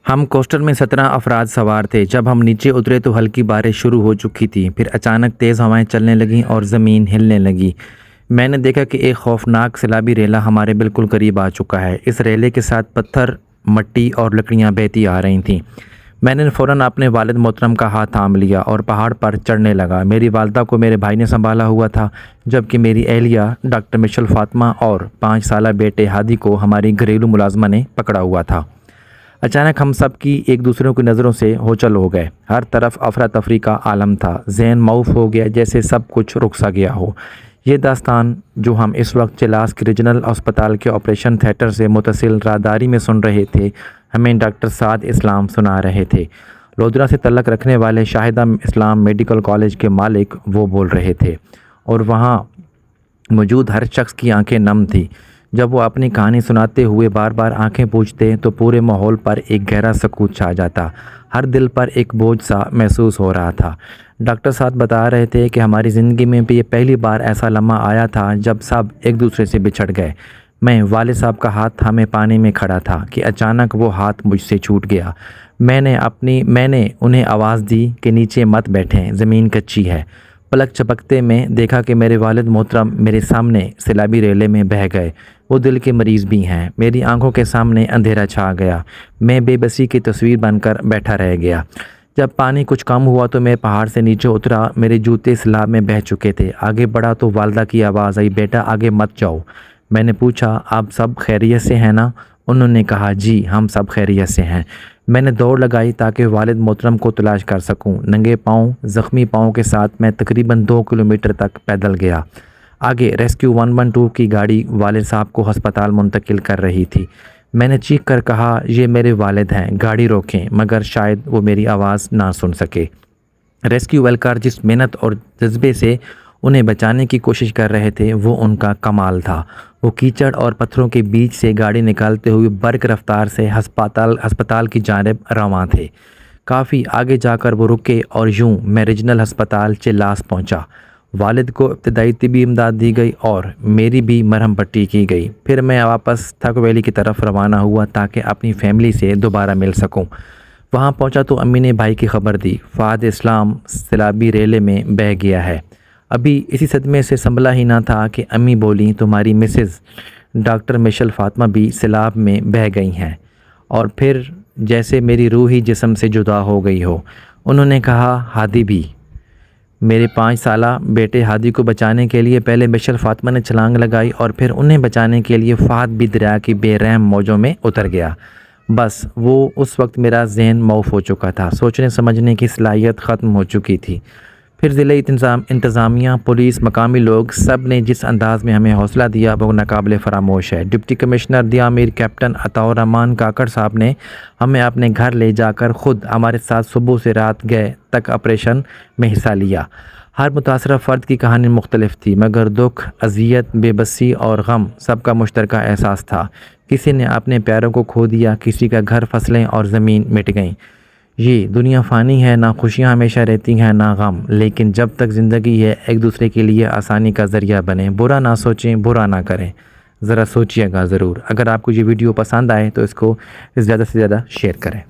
ہم کوسٹر میں 17 افراد سوار تھے۔ جب ہم نیچے اترے تو ہلکی بارش شروع ہو چکی تھی، پھر اچانک تیز ہوائیں چلنے لگیں اور زمین ہلنے لگی۔ میں نے دیکھا کہ ایک خوفناک سیلابی ریلا ہمارے بالکل قریب آ چکا ہے۔ اس ریلے کے ساتھ پتھر، مٹی اور لکڑیاں بہتی آ رہی تھیں۔ میں نے فوراً اپنے والد محترم کا ہاتھ تھام لیا اور پہاڑ پر چڑھنے لگا۔ میری والدہ کو میرے بھائی نے سنبھالا ہوا تھا، جبکہ میری اہلیہ ڈاکٹر مشل فاطمہ اور 5 سالہ بیٹے ہادی کو ہماری گھریلو ملازمہ نے پکڑا ہوا تھا۔ اچانک ہم سب کی ایک دوسرے کی نظروں سے ہوچل ہو گئے۔ ہر طرف افراتفری کا عالم تھا۔ ذہن معوف ہو گیا، جیسے سب کچھ رک سا گیا ہو۔ یہ داستان جو ہم اس وقت چلاس کے ریجنل ہسپتال کے آپریشن تھیٹر سے متصل راہداری میں سن رہے تھے، ہمیں ڈاکٹر سعد اسلام سنا رہے تھے۔ لودھرا سے تعلق رکھنے والے شاہدہ اسلام میڈیکل کالج کے مالک وہ بول رہے تھے، اور وہاں موجود ہر شخص کی آنکھیں نم تھیں۔ جب وہ اپنی کہانی سناتے ہوئے بار بار آنکھیں پوچھتے تو پورے ماحول پر ایک گہرا سکوت چھا جاتا۔ ہر دل پر ایک بوجھ سا محسوس ہو رہا تھا۔ ڈاکٹر صاحب بتا رہے تھے کہ ہماری زندگی میں بھی یہ پہلی بار ایسا لمحہ آیا تھا جب سب ایک دوسرے سے بچھڑ گئے۔ میں والد صاحب کا ہاتھ تھامے پانی میں کھڑا تھا کہ اچانک وہ ہاتھ مجھ سے چھوٹ گیا۔ میں نے انہیں آواز دی کہ نیچے مت بیٹھیں، زمین کچی ہے۔ پلک چپکتے میں دیکھا کہ میرے والد محترم میرے سامنے سیلابی ریلے میں بہہ گئے۔ وہ دل کے مریض بھی ہیں۔ میری آنکھوں کے سامنے اندھیرا چھا گیا۔ میں بے بسی کی تصویر بن کر بیٹھا رہ گیا۔ جب پانی کچھ کم ہوا تو میں پہاڑ سے نیچے اترا۔ میرے جوتے سیلاب میں بہہ چکے تھے۔ آگے بڑھا تو والدہ کی آواز آئی، بیٹا آگے مت جاؤ۔ میں نے پوچھا، آپ سب خیریت سے ہیں نا؟ انہوں نے کہا، جی ہم سب خیریت سے ہیں۔ میں نے دوڑ لگائی تاکہ والد محترم کو تلاش کر سکوں۔ ننگے پاؤں، زخمی پاؤں کے ساتھ میں تقریباً 2 کلومیٹر تک پیدل گیا۔ آگے ریسکیو 112 کی گاڑی والد صاحب کو ہسپتال منتقل کر رہی تھی۔ میں نے چیخ کر کہا، یہ میرے والد ہیں، گاڑی روکیں، مگر شاید وہ میری آواز نہ سن سکے۔ ریسکیو اہلکار جس محنت اور جذبے سے انہیں بچانے کی کوشش کر رہے تھے وہ ان کا کمال تھا۔ وہ کیچڑ اور پتھروں کے بیچ سے گاڑی نکالتے ہوئے برق رفتار سے ہسپتال کی جانب رواں تھے۔ کافی آگے جا کر وہ رکے اور یوں میں ریجنل ہسپتال چلاس پہنچا۔ والد کو ابتدائی طبی امداد دی گئی اور میری بھی مرہم پٹی کی گئی۔ پھر میں واپس تھک ویلی کی طرف روانہ ہوا تاکہ اپنی فیملی سے دوبارہ مل سکوں۔ وہاں پہنچا تو امی نے بھائی کی خبر دی، فہد اسلام سیلابی ریلے میں بہہ گیا ہے۔ ابھی اسی صدمے سے سنبھلا ہی نہ تھا کہ امی بولیں، تمہاری مسز ڈاکٹر مشل فاطمہ بھی سیلاب میں بہہ گئی ہیں۔ اور پھر جیسے میری روح ہی جسم سے جدا ہو گئی ہو۔ انہوں نے کہا، ہادی بھی۔ میرے 5 سالہ بیٹے ہادی کو بچانے کے لیے پہلے مشل فاطمہ نے چھلانگ لگائی اور پھر انہیں بچانے کے لیے فہد بھی دریا کی بے رحم موجوں میں اتر گیا۔ بس وہ اس وقت میرا ذہن معوف ہو چکا تھا، سوچنے سمجھنے کی صلاحیت ختم ہو چکی تھی۔ پھر ضلعی انتظامیہ، پولیس، مقامی لوگ سب نے جس انداز میں ہمیں حوصلہ دیا وہ ناقابل فراموش ہے۔ ڈپٹی کمشنر دیا میر کیپٹن عطاء الرحمن کاکڑ صاحب نے ہمیں اپنے گھر لے جا کر خود ہمارے ساتھ صبح سے رات گئے تک آپریشن میں حصہ لیا۔ ہر متاثرہ فرد کی کہانی مختلف تھی، مگر دکھ، اذیت، بے بسی اور غم سب کا مشترکہ احساس تھا۔ کسی نے اپنے پیاروں کو کھو دیا، کسی کا گھر، فصلیں اور زمین مٹ گئیں۔ یہ دنیا فانی ہے، نہ خوشیاں ہمیشہ رہتی ہیں نہ غم، لیکن جب تک زندگی ہے ایک دوسرے کے لیے آسانی کا ذریعہ بنیں، برا نہ سوچیں، برا نہ کریں۔ ذرا سوچئے گا ضرور۔ اگر آپ کو یہ ویڈیو پسند آئے تو اس کو زیادہ سے زیادہ شیئر کریں۔